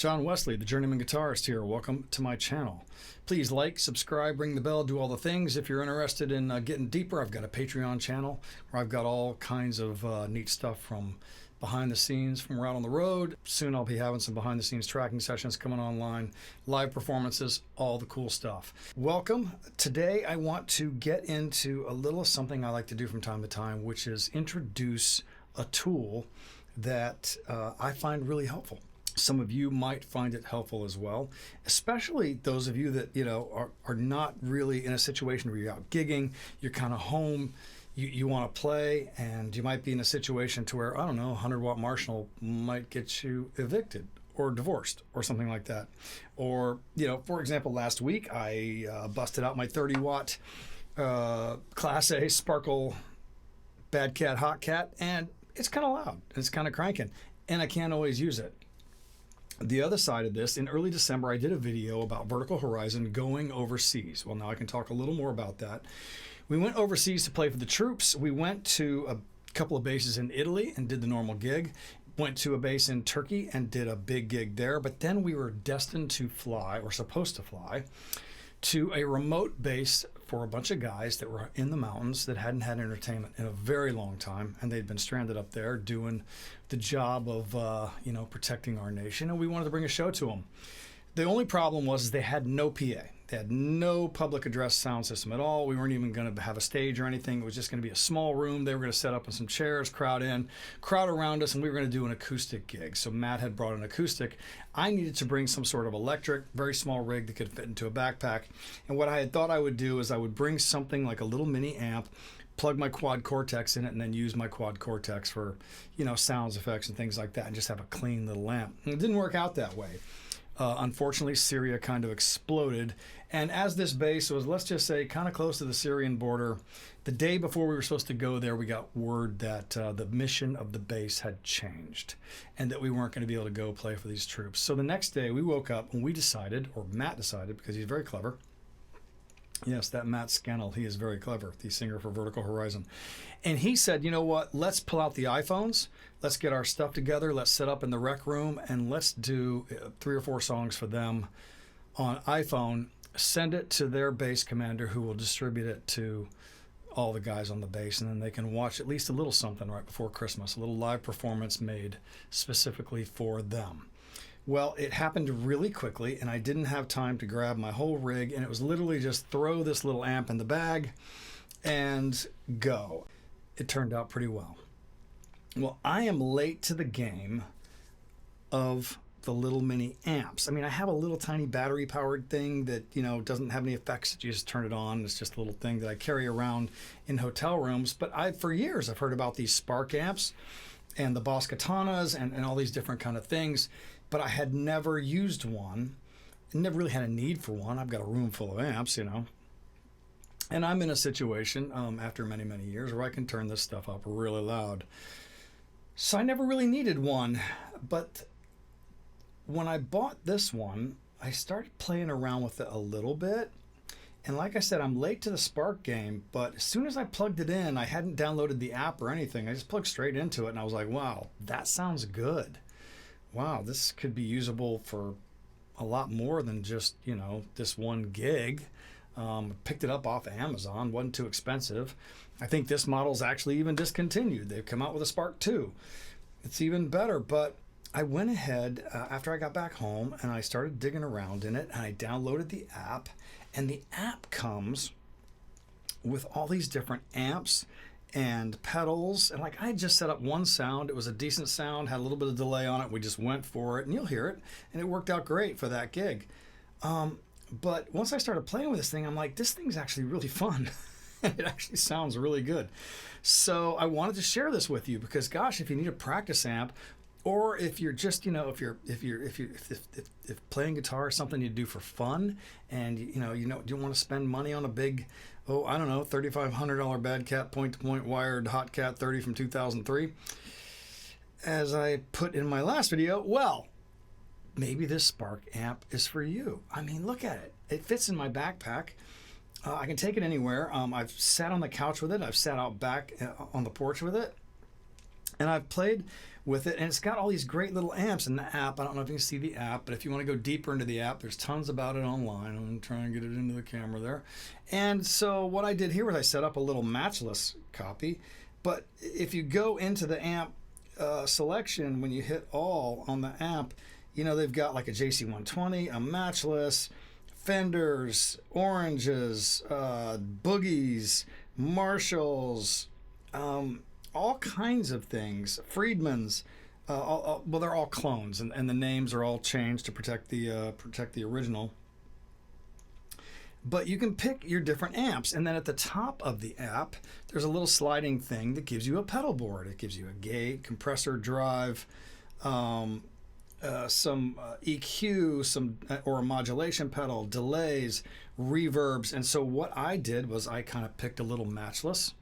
John Wesley, the Journeyman Guitarist here. Welcome to my channel. Please like, subscribe, ring the bell, do all the things. If you're interested in getting deeper, I've got a Patreon channel where I've got all kinds of neat stuff from behind the scenes, from out on the road. Soon I'll be having some behind the scenes tracking sessions coming online, live performances, all the cool stuff. Welcome. Today I want to get into a little something I like to do from time to time, which is introduce a tool that I find really helpful. Some of you might find it helpful as well, especially those of you that, are not really in a situation where you're out gigging, you're kind of home, you want to play, and you might be in a situation to where, I don't know, a 100-watt Marshall might get you evicted or divorced or something like that. Or, for example, last week I busted out my 30-watt Class A Sparkle Bad Cat Hot Cat, and it's kind of loud, it's kind of cranking, and I can't always use it. The other side of this, in early December, I did a video about Vertical Horizon going overseas. Well, now I can talk a little more about that. We went overseas to play for the troops. We went to a couple of bases in Italy and did the normal gig. Went to a base in Turkey and did a big gig there. But then we were destined to fly, or supposed to fly, to a remote base for a bunch of guys that were in the mountains that hadn't had entertainment in a very long time, and they'd been stranded up there doing the job of protecting our nation, and we wanted to bring a show to them. The only problem was they had no PA. They had no public address sound system at all. We weren't even going to have a stage or anything. It was just going to be a small room. They were going to set up with some chairs, crowd around us, and we were going to do an acoustic gig. So Matt had brought an acoustic. I needed to bring some sort of electric, very small rig that could fit into a backpack. And what I had thought I would do is I would bring something like a little mini amp, plug my quad cortex in it, and then use my quad cortex for, sounds, effects, and things like that, and just have a clean little amp. And it didn't work out that way. Unfortunately, Syria kind of exploded. And as this base was, let's just say, kind of close to the Syrian border, the day before we were supposed to go there, we got word that the mission of the base had changed and that we weren't going to be able to go play for these troops. So the next day we woke up and we decided, or Matt decided, because he's very clever. Yes, that Matt Scannell, he is very clever, the singer for Vertical Horizon. And he said, you know what, let's pull out the iPhones, let's get our stuff together, let's set up in the rec room, and let's do 3 or 4 songs for them on iPhone, send it to their base commander who will distribute it to all the guys on the base, and then they can watch at least a little something right before Christmas, a little live performance made specifically for them. Well, it happened really quickly, and I didn't have time to grab my whole rig, and it was literally just throw this little amp in the bag and go. It turned out pretty well. Well, I am late to the game of the little mini amps. I mean, I have a little tiny battery-powered thing that, doesn't have any effects. You just turn it on. It's just a little thing that I carry around in hotel rooms. But for years, I've heard about these Spark amps and the Boss Katanas and all these different kind of things. But I had never used one, never really had a need for one. I've got a room full of amps, and I'm in a situation after many, many years where I can turn this stuff up really loud. So I never really needed one, but when I bought this one, I started playing around with it a little bit. And like I said, I'm late to the Spark game, but as soon as I plugged it in, I hadn't downloaded the app or anything. I just plugged straight into it, and I was like, wow, that sounds good. Wow, this could be usable for a lot more than just, this one gig. Picked it up off of Amazon, wasn't too expensive. I think this model's actually even discontinued. They've come out with a Spark 2. It's even better, but I went ahead after I got back home and I started digging around in it, and I downloaded the app, and the app comes with all these different amps and pedals, and I had just set up one sound. It was a decent sound, had a little bit of delay on it. We just went for it, and you'll hear it, and it worked out great for that gig. But once I started playing with this thing, I'm like, this thing's actually really fun. It actually sounds really good. So I wanted to share this with you because, gosh, if you need a practice amp, or if you're just, if playing guitar is something you do for fun, and you don't want to spend money on a big, $3,500 Bad Cat point-to-point wired Hot Cat 30 from 2003, as I put in my last video, well, maybe this Spark amp is for you. I mean, look at it. It fits in my backpack. I can take it anywhere. I've sat on the couch with it. I've sat out back on the porch with it. And I've played with it, and it's got all these great little amps in the app. I don't know if you can see the app, but if you want to go deeper into the app, there's tons about it online. I'm going to try and get it into the camera there. And so what I did here was I set up a little matchless copy. But if you go into the amp selection, when you hit all on the amp, you know, they've got like a JC120, a matchless, Fenders, Oranges, Boogies, Marshalls, all kinds of things. Friedman's, well, they're all clones, and the names are all changed to protect the original. But you can pick your different amps, and then at the top of the app, there's a little sliding thing that gives you a pedal board. It gives you a gate, compressor drive, some EQ, or a modulation pedal, delays, reverbs. And so what I did was I kind of picked a little matchless,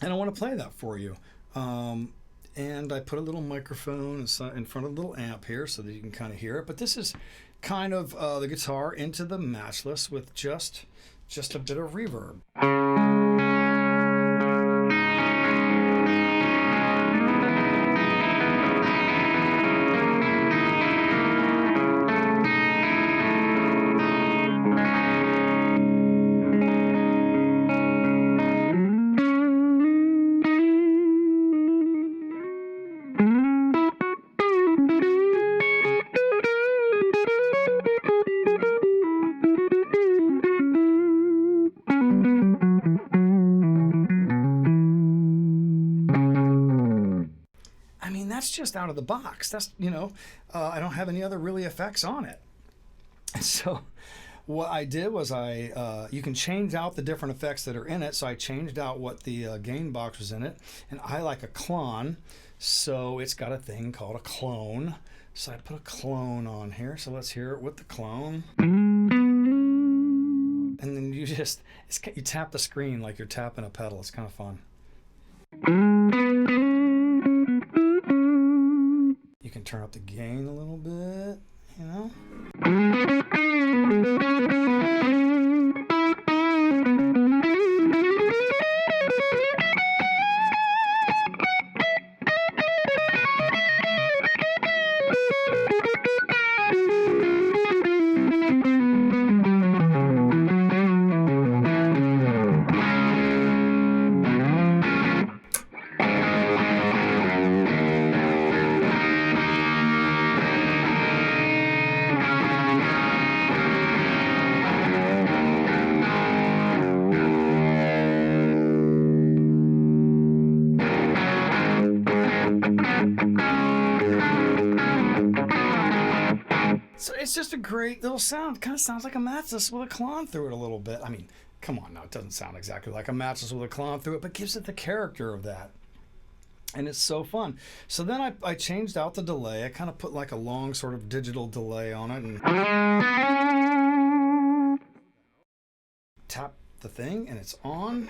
and I want to play that for you. And I put a little microphone in front of the little amp here so that you can kind of hear it. But this is kind of the guitar into the matchless with just a bit of reverb. That's just out of the box. That's, you know, I don't have any other really effects on it. So what I did was you can change out the different effects that are in it. So I changed out what the gain box was in it, and I like a clone, so it's got a thing called a clone. So I put a clone on here. So let's hear it with the clone. And then you tap the screen like you're tapping a pedal. It's kind of fun. You can turn up the gain a little bit, you know? So it's just a great little sound. Kind of sounds like a matchless with a clone through it a little bit. I mean, come on now, it doesn't sound exactly like a matchless with a clone through it, but gives it the character of that. And it's so fun. So then I changed out the delay. I kind of put like a long sort of digital delay on it and tap the thing and it's on.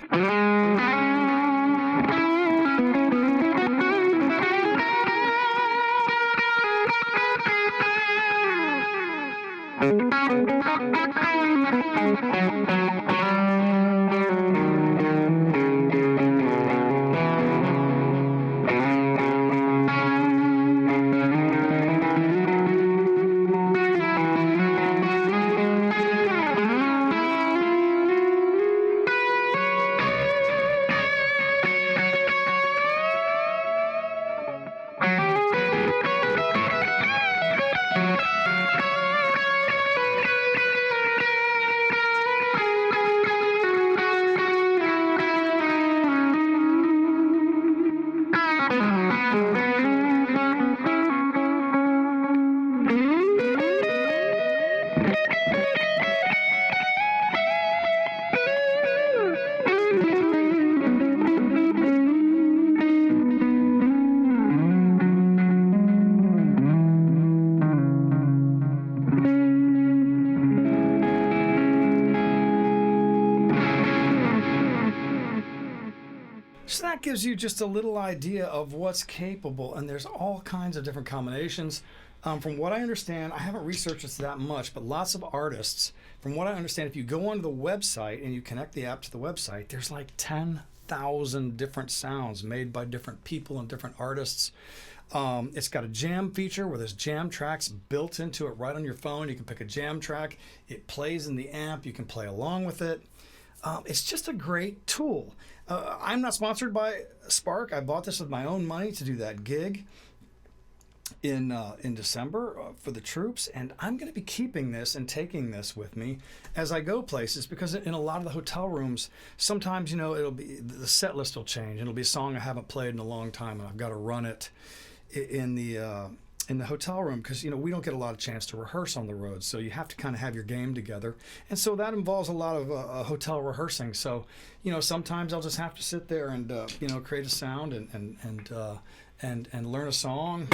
So that gives you just a little idea of what's capable, and there's all kinds of different combinations. From what I understand, I haven't researched this that much, but lots of artists, from what I understand, if you go onto the website and you connect the app to the website, there's like 1,000 different sounds made by different people and different artists. It's got a jam feature where there's jam tracks built into it right on your phone. You can pick a jam track. It plays in the amp. You can play along with it. It's just a great tool. I'm not sponsored by Spark. I bought this with my own money to do that gig in December for the troops, and I'm going to be keeping this and taking this with me as I go places, because in a lot of the hotel rooms, sometimes, you know, it'll be the set list will change. It'll be a song I haven't played in a long time, and I've got to run it in the hotel room, because, you know, we don't get a lot of chance to rehearse on the road, so you have to kind of have your game together, and so that involves a lot of hotel rehearsing. So, you know, sometimes I'll just have to sit there and you know, create a sound and learn a song.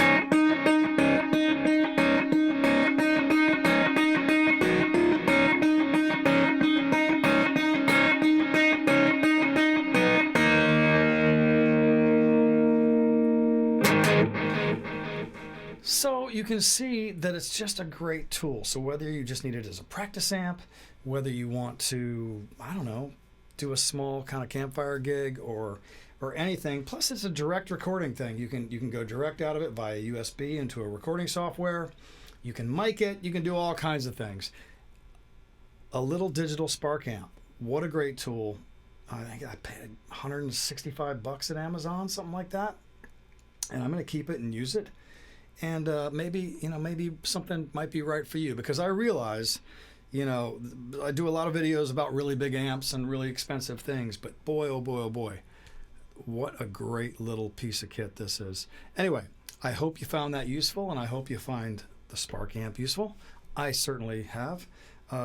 So you can see that it's just a great tool. So whether you just need it as a practice amp, whether you want to, I don't know, do a small kind of campfire gig or anything. Plus, it's a direct recording thing. You can go direct out of it via USB into a recording software. You can mic it. You can do all kinds of things. A little digital Spark amp. What a great tool. I think I paid $165 at Amazon, something like that. And I'm going to keep it and use it. And maybe, you know, maybe something might be right for you, because I realize, you know, I do a lot of videos about really big amps and really expensive things, but boy, oh boy, oh boy, what a great little piece of kit this is. Anyway, I hope you found that useful, and I hope you find the Spark amp useful. I certainly have.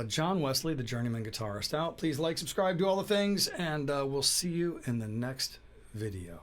John Wesley, the Journeyman Guitarist, out. Please like, subscribe, do all the things, and we'll see you in the next video.